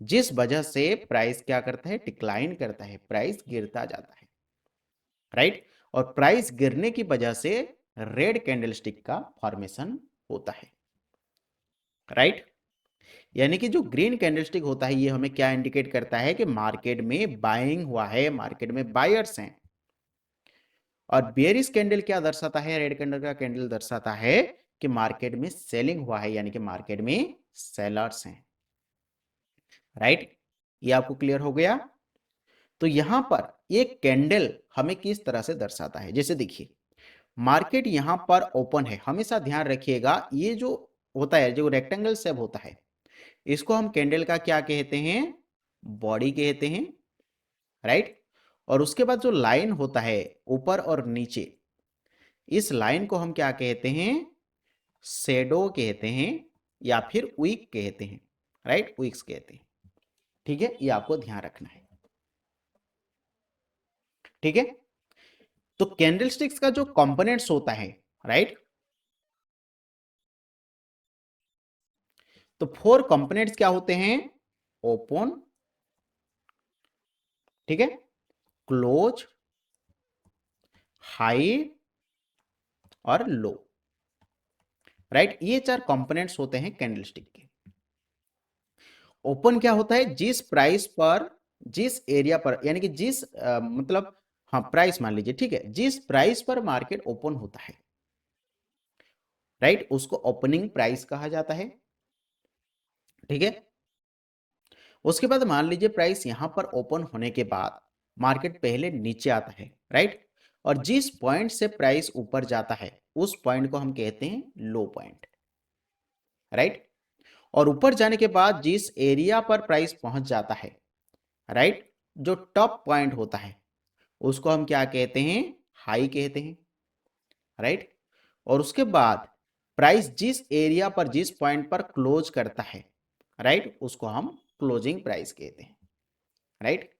जिस वजह से प्राइस क्या करता है, डिक्लाइन करता है, प्राइस गिरता जाता है, राइट। और प्राइस गिरने की वजह से रेड कैंडलस्टिक का फॉर्मेशन होता है, राइट। यानी कि जो ग्रीन कैंडलस्टिक होता है, ये हमें क्या इंडिकेट करता है कि मार्केट में बाइंग हुआ है, मार्केट में बायर्स हैं। और बेयरिश कैंडल क्या दर्शाता है, रेड कैंडल का कैंडल दर्शाता है कि मार्केट में सेलिंग हुआ है, यानी कि मार्केट में सेलर्स हैं, राइट। ये आपको क्लियर हो गया। तो यहां पर एक कैंडल हमें किस तरह से दर्शाता है, जैसे देखिए मार्केट यहां पर ओपन है, हमेशा ध्यान रखिएगा, ये जो होता है, जो रेक्टेंगल शेप होता है, इसको हम कैंडल का क्या कहते हैं, बॉडी कहते हैं, राइट। और उसके बाद जो लाइन होता है ऊपर और नीचे, इस लाइन को हम क्या कहते हैं, शेडो कहते हैं, या फिर वीक कहते हैं, राइट, वीक्स कहते हैं, ठीक है, ये आपको ध्यान रखना है, ठीक है। तो कैंडलस्टिक्स का जो कंपोनेंट्स होता है, राइट, तो 4 कंपोनेंट्स क्या होते हैं, ओपन, ठीक है, क्लोज, हाई और लो, राइट, ये 4 कंपोनेंट्स होते हैं कैंडलस्टिक के। ओपन क्या होता है, जिस प्राइस पर, जिस एरिया पर, यानी कि जिस मतलब, हाँ प्राइस मान लीजिए, ठीक है, जिस प्राइस पर मार्केट ओपन होता है, राइट, उसको ओपनिंग प्राइस कहा जाता है, ठीक है। उसके बाद मान लीजिए प्राइस यहां पर ओपन होने के बाद मार्केट पहले नीचे आता है, राइट, और जिस पॉइंट से प्राइस ऊपर जाता है उस पॉइंट को हम कहते हैं लो पॉइंट, राइट। और ऊपर जाने के बाद जिस एरिया पर प्राइस पहुंच जाता है, राइट, जो टॉप पॉइंट होता है उसको हम क्या कहते हैं, हाई कहते हैं, राइट। और उसके बाद प्राइस जिस एरिया पर, जिस पॉइंट पर क्लोज करता है, राइट, उसको हम क्लोजिंग प्राइस कहते हैं, राइट।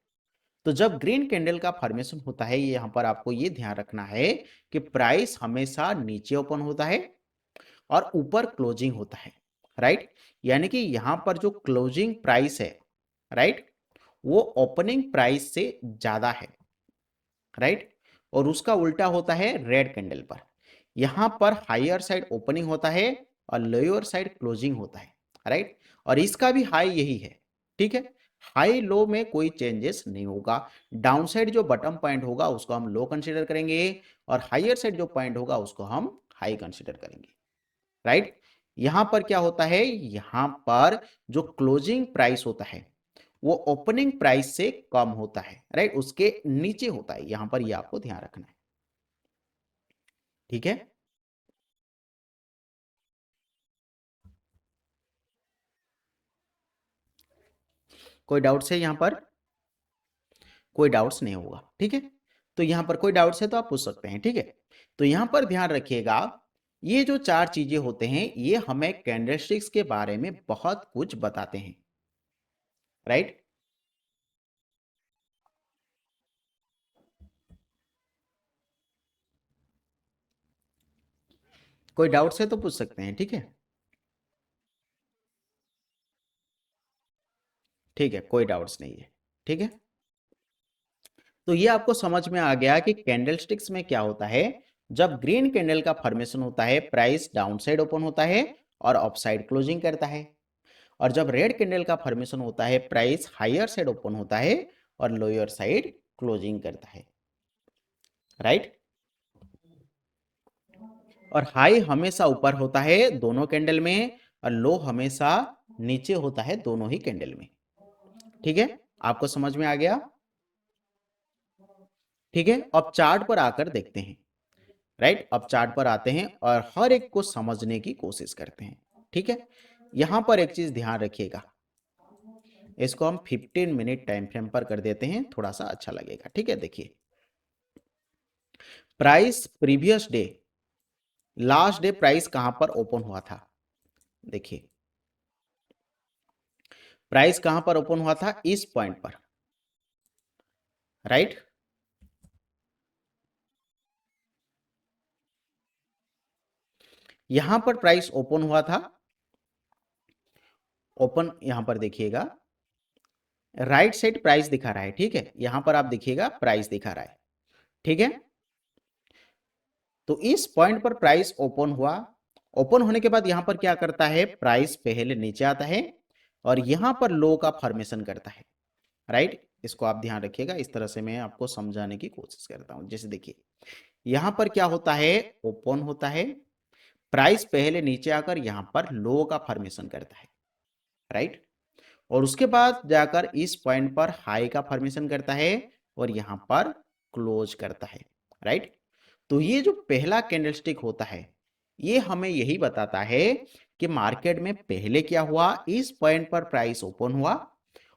तो जब ग्रीन कैंडल का फॉर्मेशन होता है, ये यहां पर आपको ये ध्यान रखना है कि प्राइस हमेशा नीचे ओपन होता है और ऊपर क्लोजिंग होता है, राइट। यानी कि यहां पर जो क्लोजिंग प्राइस है, राइट, वो ओपनिंग प्राइस से ज्यादा है, राइट। और उसका उल्टा होता है रेड कैंडल पर, यहां पर हायर साइड ओपनिंग होता है और लोअर साइड क्लोजिंग होता है, राइट। और इसका भी हाई यही है, ठीक है, हाई लो में कोई चेंजेस नहीं होगा, डाउन साइड जो बटम पॉइंट होगा उसको हम लो कंसीडर करेंगे, और हायर साइड जो पॉइंट होगा उसको हम हाई कंसीडर करेंगे, राइट। यहां पर क्या होता है, यहां पर जो क्लोजिंग प्राइस होता है वो ओपनिंग प्राइस से कम होता है, राइट, उसके नीचे होता है, यहां पर ये आपको ध्यान रखना है, ठीक है। कोई डाउट्स है यहाँ पर? कोई डाउट्स नहीं होगा, ठीक है। तो यहाँ पर कोई डाउट्स है तो आप पूछ सकते हैं, ठीक है। तो यहाँ पर ध्यान रखिएगा, ये जो चार चीजें होते हैं ये हमें कैंडलस्टिक्स के बारे में बहुत कुछ बताते हैं, राइट। कोई डाउट्स है तो पूछ सकते हैं, ठीक है। ठीक है, कोई डाउट्स नहीं है, ठीक है। तो ये आपको समझ में आ गया कि कैंडलस्टिक्स में क्या होता है। जब ग्रीन कैंडल का फॉर्मेशन होता है प्राइस डाउन साइड ओपन होता है और अप साइड क्लोजिंग करता है, और जब रेड कैंडल का फॉर्मेशन होता है प्राइस हायर साइड ओपन होता है और लोअर साइड क्लोजिंग करता है, राइट। और हाई हमेशा ऊपर होता है दोनों कैंडल में और लो हमेशा नीचे होता है दोनों ही कैंडल में, ठीक है। आपको समझ में आ गया, ठीक है। अब चार्ट पर आकर देखते हैं, राइट। अब चार्ट पर आते हैं और हर एक को समझने की कोशिश करते हैं, ठीक है। यहां पर एक चीज ध्यान रखिएगा, इसको हम 15 मिनट टाइम फ्रेम पर कर देते हैं, थोड़ा सा अच्छा लगेगा, ठीक है। देखिए, price previous day, last day price कहां पर ओपन हुआ था, देखिए प्राइस कहां पर ओपन हुआ था, इस पॉइंट पर, राइट। यहां पर प्राइस ओपन हुआ था, ओपन यहां पर देखिएगा राइट साइड प्राइस दिखा रहा है, ठीक है। यहां पर आप देखिएगा प्राइस दिखा रहा है, ठीक है। तो इस पॉइंट पर प्राइस ओपन हुआ, ओपन होने के बाद यहां पर क्या करता है, प्राइस पहले नीचे आता है और यहां पर लो का फॉर्मेशन करता है, राइट। इसको आप ध्यान रखिएगा, इस तरह से मैं आपको समझाने की कोशिश करता हूं। जैसे देखिए, यहां पर क्या होता है, ओपन होता है, प्राइस पहले नीचे आकर यहां पर लो का फॉर्मेशन करता है, राइट। और उसके बाद जाकर इस पॉइंट पर हाई का फॉर्मेशन करता है और यहां पर क्लोज करता है, राइट। तो ये जो पहला कैंडलस्टिक होता है ये हमें यही बताता है कि मार्केट में पहले क्या हुआ, इस पॉइंट पर प्राइस ओपन हुआ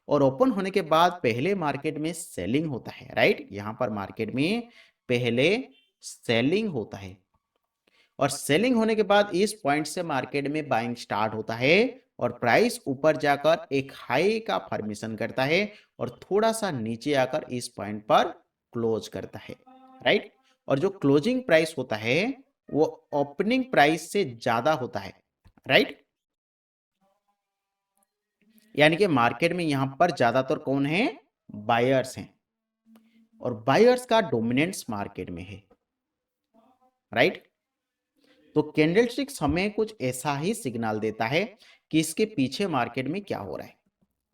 और ओपन होने के बाद पहले मार्केट में सेलिंग होता है, राइट। यहां पर मार्केट में पहले सेलिंग होता है और सेलिंग होने के बाद इस पॉइंट से मार्केट में बाइंग स्टार्ट होता है और प्राइस ऊपर जाकर एक हाई का फॉर्मेशन करता है और थोड़ा सा नीचे आकर इस पॉइंट पर क्लोज करता है, राइट। और जो क्लोजिंग प्राइस होता है वो ओपनिंग प्राइस से ज्यादा होता है, राइट। यानी कि मार्केट में यहां पर ज्यादातर कौन है, बायर्स हैं और बायर्स का डोमिनेंस मार्केट में है, राइट। तो कैंडलस्टिक्स हमें कुछ ऐसा ही सिग्नल देता है कि इसके पीछे मार्केट में क्या हो रहा है,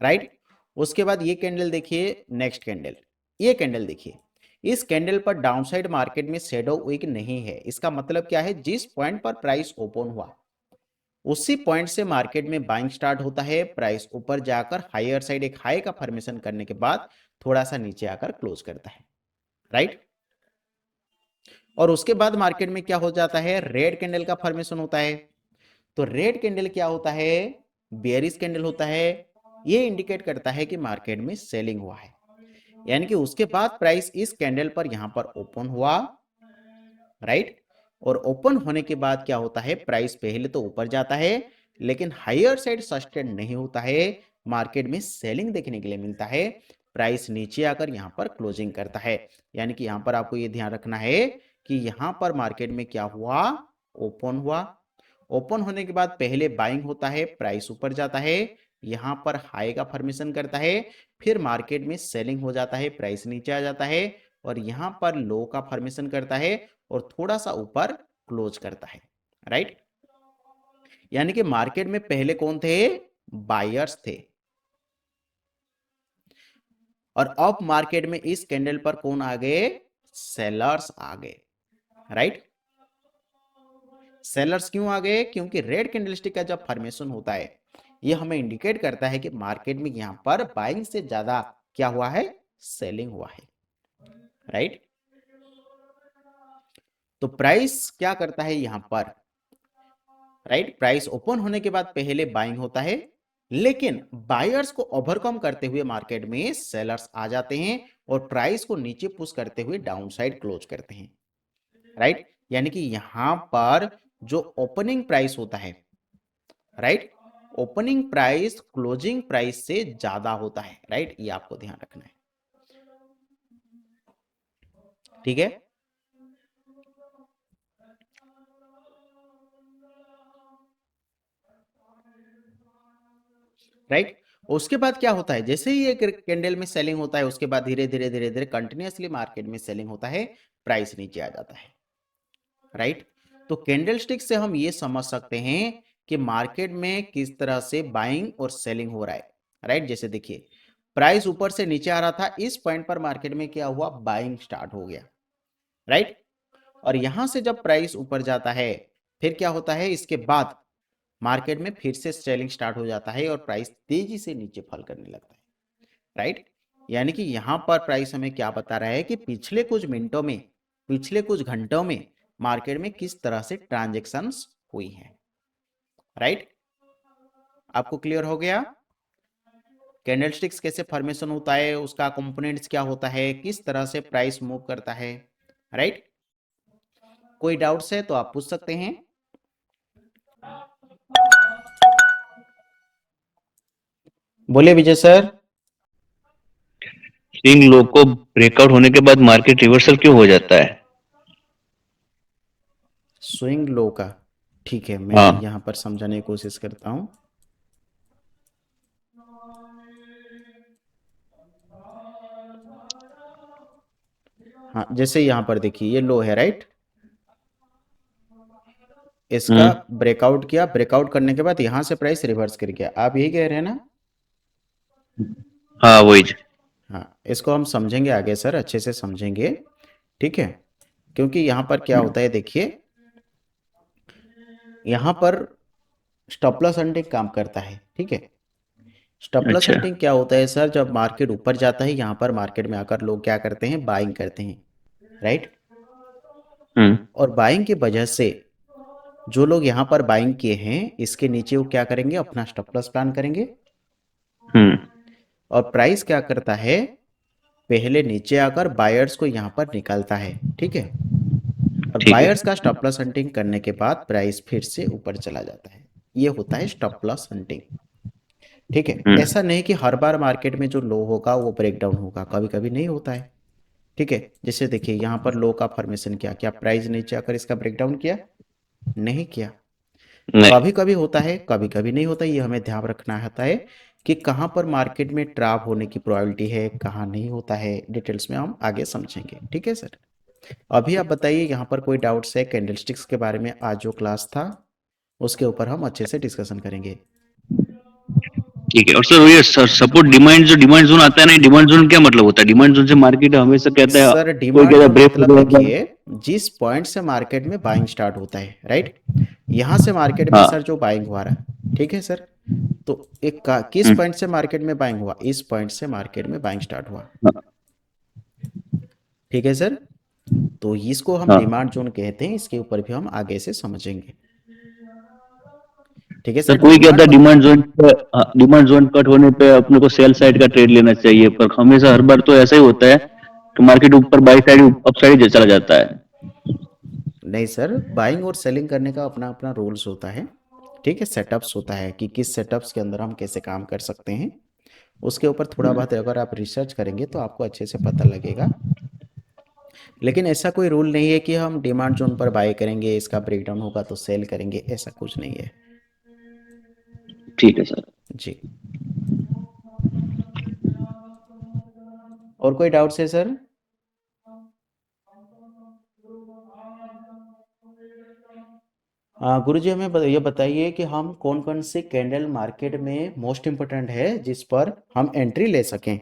राइट। उसके बाद ये कैंडल देखिए, नेक्स्ट कैंडल, ये कैंडल देखिए, इस कैंडल पर डाउनसाइड मार्केट में शेडो वीक नहीं है। इसका मतलब क्या है, जिस पॉइंट पर प्राइस ओपन हुआ उसी पॉइंट से मार्केट में बाइंग स्टार्ट होता है, प्राइस ऊपर जाकर हायर साइड एक हाई का फॉर्मेशन करने के बाद थोड़ा सा नीचे आकर क्लोज करता है, राइट। और उसके बाद मार्केट में क्या हो जाता है, रेड कैंडल का फॉर्मेशन होता है। तो रेड कैंडल क्या होता है, बेयरिश कैंडल होता है। ये इंडिकेट करता है कि मार्केट में सेलिंग हुआ है, यानी कि उसके बाद प्राइस इस कैंडल पर यहां पर ओपन हुआ, राइट। और ओपन होने के बाद क्या होता है, प्राइस पहले तो ऊपर जाता है लेकिन हायर साइड सस्टेन नहीं होता है, मार्केट में सेलिंग देखने के लिए मिलता है, प्राइस नीचे आकर यहां पर क्लोजिंग करता है। यानी कि यहां पर आपको यह ध्यान रखना है कि यहां पर मार्केट में क्या हुआ, ओपन हुआ, ओपन होने के बाद पहले बाइंग होता है, प्राइस ऊपर जाता है, यहां पर हाई का फॉर्मेशन करता है, फिर मार्केट में सेलिंग हो जाता है, प्राइस नीचे आ जाता है और यहां पर लो का फॉर्मेशन करता है और थोड़ा सा ऊपर क्लोज करता है, राइट। यानी कि मार्केट में पहले कौन थे, बायर्स थे और अब मार्केट में इस कैंडल पर कौन आ गए, सेलर्स आ गए, राइट। सेलर्स क्यों आ गए, क्योंकि रेड कैंडलस्टिक का जब फॉर्मेशन होता है ये हमें इंडिकेट करता है कि मार्केट में यहां पर बाइंग से ज्यादा क्या हुआ है, सेलिंग हुआ है, राइट। तो प्राइस क्या करता है यहां पर, राइट। प्राइस ओपन होने के बाद पहले बाइंग होता है लेकिन बायर्स को ओवरकम करते हुए मार्केट में सेलर्स आ जाते हैं और प्राइस को नीचे पुश करते हुए डाउन साइड क्लोज करते हैं, राइट। यानी कि यहां पर जो ओपनिंग प्राइस होता है, right, opening price closing price से ज्यादा होता है, राइट, ये आपको ध्यान रखना है, ठीक है। राइट, उसके बाद क्या होता है, जैसे ही एक कैंडल में सेलिंग होता है उसके बाद धीरे धीरे धीरे धीरे कंटिन्यूअसली मार्केट में सेलिंग होता है, प्राइस नीचे आ जाता है, राइट। तो कैंडल स्टिक से हम ये समझ सकते हैं कि मार्केट में किस तरह से बाइंग और सेलिंग हो रहा है, राइट। जैसे देखिए प्राइस ऊपर से नीचे आ रहा था, इस पॉइंट पर मार्केट में क्या हुआ, बाइंग स्टार्ट हो गया, राइट। और यहां से जब प्राइस ऊपर जाता है फिर क्या होता है, इसके बाद मार्केट में फिर से सेलिंग स्टार्ट हो जाता है और प्राइस तेजी से नीचे फॉल करने लगता है, राइट। यानी कि यहां पर प्राइस हमें क्या बता रहा है कि पिछले कुछ मिनटों में, पिछले कुछ घंटों में मार्केट में किस तरह से ट्रांजैक्शंस हुई हैं, राइट। आपको क्लियर हो गया कैंडलस्टिक्स कैसे फॉर्मेशन होता है, उसका कंपोनेंट्स क्या होता है, किस तरह से प्राइस मूव करता है, राइट। कोई डाउट्स है तो आप पूछ सकते हैं। बोले विजय सर। स्विंग लो को ब्रेकआउट होने के बाद मार्केट रिवर्सल क्यों हो जाता है? स्विंग लो का, ठीक है, मैं हाँ। यहां पर समझाने की कोशिश करता हूं। हाँ, जैसे यहां पर देखिए ये लो है, राइट, इसका ब्रेकआउट किया, ब्रेकआउट करने के बाद यहां से प्राइस रिवर्स कर गया, आप यही कह रहे हैं ना। हाँ वही। हाँ, इसको हम समझेंगे आगे सर, अच्छे से समझेंगे, ठीक है। क्योंकि यहाँ पर क्या होता है देखिए, यहाँ पर स्टॉप लॉस हंटिंग काम करता है, ठीक है। स्टॉप लॉस अच्छा। हंटिंग क्या होता है सर, जब मार्केट ऊपर जाता है यहाँ पर मार्केट में आकर लोग क्या करते हैं, बाइंग करते हैं, राइट। और बाइंग की वजह से जो लोग यहाँ पर बाइंग किए हैं इसके नीचे वो क्या करेंगे, अपना स्टॉप लॉस प्लान करेंगे। और प्राइस क्या करता है, पहले नीचे आकर बायर्स को यहाँ पर निकालता है, ठीक है। और ठीक है। बायर्स का स्टॉप लॉस हंटिंग करने के बाद प्राइस फिर से ऊपर चला जाता है, ये होता है स्टॉप लॉस हंटिंग, ठीक है। ऐसा नहीं कि हर बार मार्केट में जो लो होगा वो ब्रेक डाउन होगा, कभी कभी नहीं होता है, ठीक है। जैसे देखिए यहाँ पर लो का फॉर्मेशन किया, क्या प्राइस नीचे आकर इसका ब्रेक डाउन किया, नहीं किया। नहीं। कभी कभी होता है, कभी कभी नहीं होता, ये हमें ध्यान रखना होता है कि कहाँ पर मार्केट में ट्रैप होने की प्रोबेबिलिटी है, कहाँ नहीं होता है, डिटेल्स में हम आगे समझेंगे, ठीक है सर। अभी आप बताइए यहाँ पर कोई डाउट्स है कैंडलस्टिक्स के बारे में, आज जो क्लास था उसके ऊपर हम अच्छे से डिस्कशन करेंगे। ठीक है। और सर ये सपोर्ट डिमांड, जो डिमांड जोन आता है ना, डिमांड जोन क्या मतलब होता है? डिमांड जोन से मार्केट हमेशा कहता है, सर कोई डिमांड कहता है जोन ब्रेक मतलब देखिए, जिस पॉइंट से मार्केट में बाइंग स्टार्ट होता है, राइट, यहाँ से मार्केट में सर हाँ। जो बाइंग हुआ रहा, ठीक है सर। तो किस पॉइंट से मार्केट में बाइंग हुआ, इस पॉइंट से मार्केट में बाइंग स्टार्ट हुआ, हाँ। ठीक है सर। तो इसको हम हाँ। डिमांड जोन कहते हैं, इसके ऊपर भी हम आगे से समझेंगे, ठीक है सर सर। कोई कहता डिमांड है डिमांड जोन पे, डिमांड जोन कट होने पे अपने को सेल साइड का ट्रेड लेना चाहिए, पर हमेशा हर बार तो ऐसा ही होता है कि मार्केट ऊपर बाई साइड अप साइड चला जाता है। नहीं सर, बाइंग और सेलिंग करने का अपना अपना रूल्स होता है, ठीक है, सेटअप्स होता है कि किस सेटअप्स के अंदर हम कैसे काम कर सकते हैं, उसके ऊपर थोड़ा बहुत अगर आप रिसर्च करेंगे तो आपको अच्छे से पता लगेगा। लेकिन ऐसा कोई रूल नहीं है कि हम डिमांड जोन पर बाय करेंगे, इसका ब्रेकडाउन होगा तो सेल करेंगे, ऐसा कुछ नहीं है, ठीक है सर। जी। और कोई डाउट्स है सर। गुरुजी हमें ये बताइए कि हम कौन कौन से कैंडल मार्केट में मोस्ट इम्पोर्टेंट है जिस पर हम एंट्री ले सकें,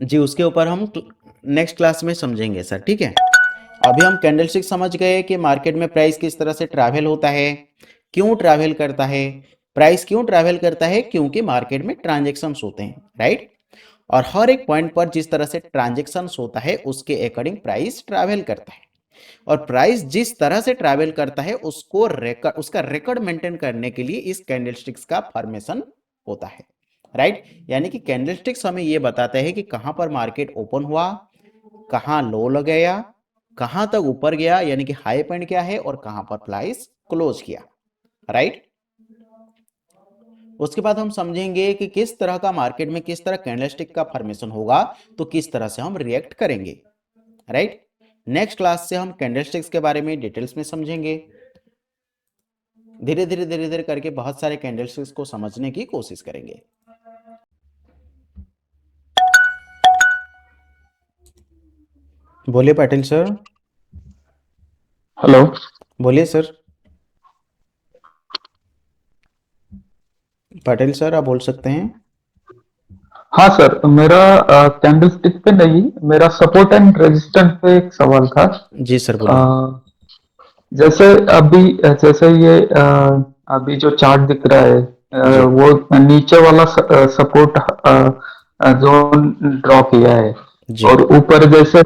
जी उसके ऊपर हम नेक्स्ट क्लास में समझेंगे सर, ठीक है। अभी हम कैंडलस्टिक समझ गए कि मार्केट में प्राइस किस तरह से ट्रैवल होता है, क्यों ट्रैवल करता है, प्राइस क्यों ट्रैवल करता है, क्योंकि मार्केट में ट्रांजेक्शन्स होते हैं, राइट। और हर एक पॉइंट पर जिस तरह से ट्रांजेक्शन्स होता है उसके अकॉर्डिंग प्राइस ट्रैवल करता है। और प्राइस जिस तरह से ट्रैवल करता है उसको उसका रिकॉर्ड मेंटेन करने के लिए इस कैंडलस्टिक्स का फॉर्मेशन होता है, राइट। यानी कि कैंडलस्टिक्स हमें ये बताता है कि कहां पर मार्केट ओपन हुआ, कहां लो लग गया, कहां तक ऊपर गया यानी कि हाई पॉइंट क्या है, और कहां पर प्राइस क्लोज किया, राइट। उसके बाद हम समझेंगे कि किस तरह का मार्केट में किस तरह कैंडलस्टिक का फॉर्मेशन होगा, तो किस तरह से हम रिएक्ट करेंगे, राइट। नेक्स्ट क्लास से हम कैंडलस्टिक्स के बारे में डिटेल्स में समझेंगे। धीरे धीरे करके बहुत सारे कैंडलस्टिक्स को समझने की कोशिश करेंगे। बोलिए पाटिल सर। हेलो। बोलिए सर। पाटिल सर आप बोल सकते हैं। हाँ सर, मेरा कैंडलस्टिक पे नहीं, मेरा सपोर्ट एंड रेजिस्टेंस पे एक सवाल था। जी सर अ, बोलिए। जैसे अभी जैसे ये अभी जो चार्ट दिख रहा है, जी वो नीचे वाला सपोर्ट जोन ड्रॉ किया है, जी और ऊपर जैसे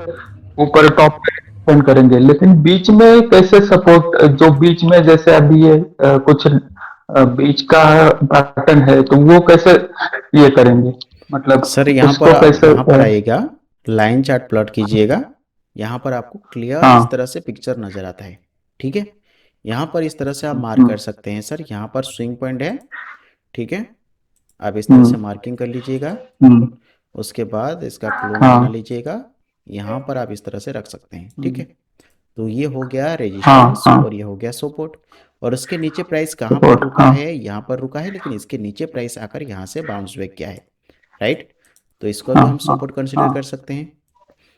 ऊपर टॉप पे डिपेंड करेंगे, लेकिन बीच में कैसे सपोर्ट, जो बीच में जैसे अभी ये कुछ बीच का पैटर्न है, तो वो कैसे ये करेंगे, सर, मतलब यहाँ पर उसको कैसे यहाँ पर आइएगा, लाइन चार्ट प्लॉट कीजिएगा। यहाँ पर आपको क्लियर इस हाँ। तरह से पिक्चर नजर आता है, ठीक है। यहाँ पर इस तरह से आप मार्क हम्म। कर सकते हैं सर, यहाँ पर स्विंग पॉइंट है, ठीक है। आप इस तरह से हम्म। मार्किंग कर लीजिएगा। हम्म। उसके बाद इसका क्लोन बना हाँ। लीजिएगा, यहाँ पर आप इस तरह से रख सकते हैं, ठीक हम्म। है। तो ये हो गया हाँ। रेजिस्टेंस हाँ। और ये हो गया सपोर्ट। और उसके नीचे प्राइस कहाँ पर सपोर्ट। रुका हाँ। है, यहाँ पर रुका है, लेकिन इसके नीचे प्राइस आकर यहाँ से बाउंस बैक किया है, राइट। तो इसको भी हाँ। हम हाँ। सपोर्ट कंसिडर हाँ। कर सकते हैं।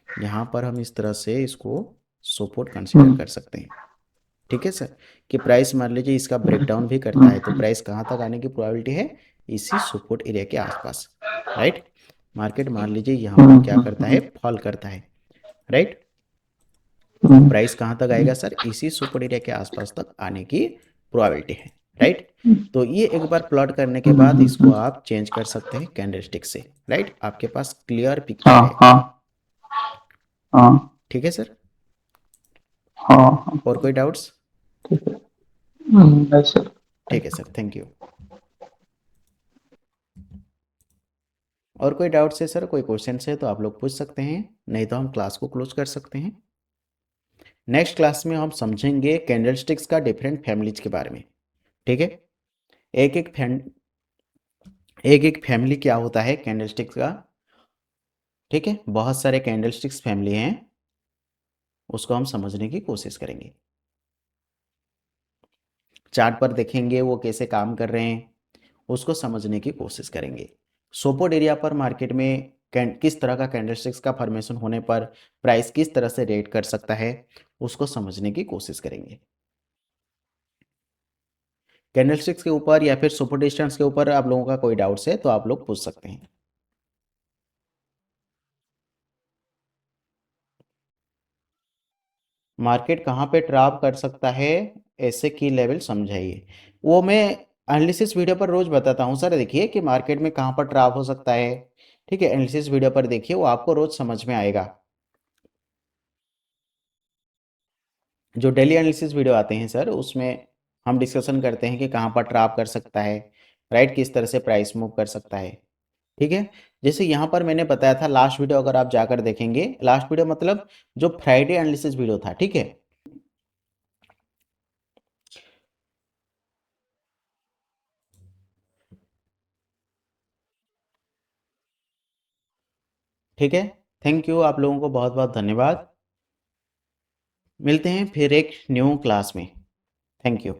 यहाँ पर हम इस तरह से इसको सपोर्ट कंसिडर हम्म। कर सकते हैं, ठीक है सर। कि प्राइस मान लीजिए इसका ब्रेकडाउन भी करता है, तो हम्म। प्राइस कहाँ तक आने की प्रोबेबिलिटी है, इसी सपोर्ट एरिया के आसपास, राइट। मार्केट मान लीजिए यहाँ पर क्या करता है, फॉल करता है, राइट। तो हम्म। प्राइस कहाँ तक आएगा सर, इसी सुपर एरिया के आसपास तक आने की प्रोबेबिलिटी है, राइट। तो ये एक बार प्लॉट करने के बाद इसको आप चेंज कर सकते हैं कैंडलस्टिक से, राइट। आपके पास क्लियर पिक्चर हाँ। है, हाँ। हाँ। ठीक है सर। हाँ। हाँ। और कोई डाउट्स? ठीक है। नहीं सर। ठीक है सर, थैंक यू। और कोई डाउट्स है सर, कोई क्वेश्चन है तो आप लोग पूछ सकते हैं, नहीं तो हम क्लास को क्लोज कर सकते हैं। नेक्स्ट क्लास में हम समझेंगे कैंडलस्टिक्स का डिफरेंट फैमिलीज के बारे में, ठीक है। एक एक फैमिली क्या होता है कैंडलस्टिक्स का, ठीक है। बहुत सारे कैंडलस्टिक्स फैमिली हैं, उसको हम समझने की कोशिश करेंगे। चार्ट पर देखेंगे वो कैसे काम कर रहे हैं, उसको समझने की कोशिश करेंगे। सपोर्ट एरिया पर मार्केट में किस तरह का कैंडलस्टिक्स का फॉर्मेशन होने पर प्राइस किस तरह से रेट कर सकता है, उसको समझने की कोशिश करेंगे। कैंडलस्टिक्स के ऊपर या फिर सपोर्ट डिस्टेंस के ऊपर आप लोगों का कोई डाउट्स है तो आप लोग पूछ सकते हैं। मार्केट कहाँ पे ट्रैप कर सकता है, ऐसे की लेवल समझाइए। वो मैं एनालिसिस वीडियो पर रोज बताता हूँ सर। देखिए कि मार्केट में कहाँ पर ट्रैप हो सकता है, ठीक है। एनालिसिस वीडियो पर देखिए, वो आपको रोज समझ में आएगा। जो डेली एनालिसिस वीडियो आते हैं सर, उसमें हम डिस्कशन करते हैं कि कहाँ पर ट्रैप कर सकता है, राइट, किस तरह से प्राइस मूव कर सकता है, ठीक है। जैसे यहाँ पर मैंने बताया था लास्ट वीडियो, अगर आप जाकर देखेंगे, लास्ट वीडियो मतलब जो फ्राइडे एनालिसिस वीडियो था, ठीक है। ठीक है, थैंक यू, आप लोगों को बहुत बहुत धन्यवाद। मिलते हैं फिर एक न्यू क्लास में। Thank you.